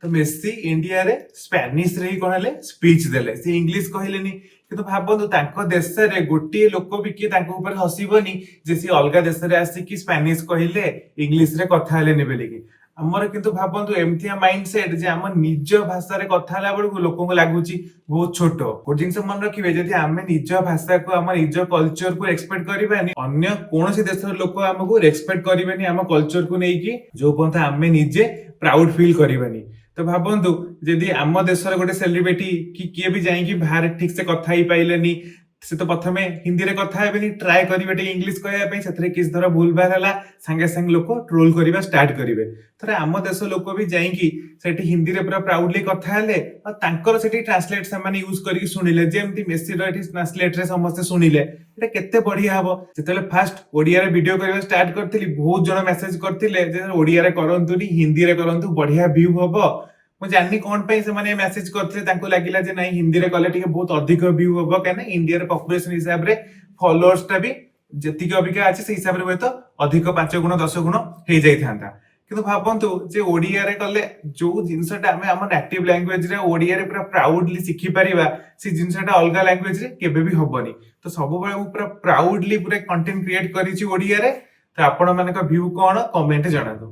तो Messi India रे Spanish रे कहले स्पीच देले से इंग्लिश कहलेनी किंतु भाबंतु तांको देश रे गोटे लोक भी किए तांको ऊपर हसीबनी जे सी अलगा देश रे आसी कि स्पेनिश कहले इंग्लिश रे कथा हले नेबेली कि हमर किंतु भाबंतु एमथिया माइंडसेट जे हम निज भाषा रे कथा हला बेलकु लोकन को लागुची बहुत छोट गोटे जिनस मन रखिबे जदि आमे निज भाषा को हम निज कल्चर को रेस्पेक्ट करिबानी अन्य कोनोसी देशर लोक हमको रेस्पेक्ट करिबेनी हम कल्चर को नै कि जो पंथा आमे निजे प्राउड फील करिबानी। तो भाबंतु जदि आम देशर गोटे सेलिब्रिटी कि किए भी जाइए बाहर ठीक से कथा ही पाइलेनी से तो प्रथमे हिंदी रे कथा हेबेनी ट्राई करिबे इंग्लिश कहया पई सेथरे किस धर भूल भाल हला संगे संग लोक ट्रोल करिबा स्टार्ट करिवे थरे आम देश लोक भी जाइए सेठी हिंदी रे पूरा प्राउडली कथा हेले और तांकर सेठी ट्रांसलेट से माने यूज करिक सुनिले जेमति मेसी रो एठी ट्रांसलेट रे समस्त सुनिले एटा केते बढ़िया हबो। जेतेले फास्ट ओडिया रे वीडियो करबा स्टार्ट करथिली बहुत जण मेसेज करथिले जे ओडिया रे करंतुनी हिंदी रे करंतु बढ़िया व्यू हबो मु जानि कोन पे से माने मेसेज करथिले तांको लागिला जे नाही हिंदी रे कले टिके बहुत अधिक व्यू हबो काने इंडिया रे पॉपुलेशन हिसाब रे फॉलोअर्स ता भी जति के अबिका अछि से हिसाब रे होय तो अधिक 5 गुण 10 गुण हे जाई थांता किंतु भाबंतु जे ओडिया रे कले जो जिंसटा हमें हम नेटिव लैंग्वेज रे ओडिया रे पूरा प्राउडली सिखि परिबा से जिंसटा अलगा लैंग्वेज रे केबे भी हबनी तो सब बेले पूरा प्राउडली पूरा कंटेंट क्रिएट करिछि ओडिया रे तो आपण माने का व्यू कोन कमेंट जणादो।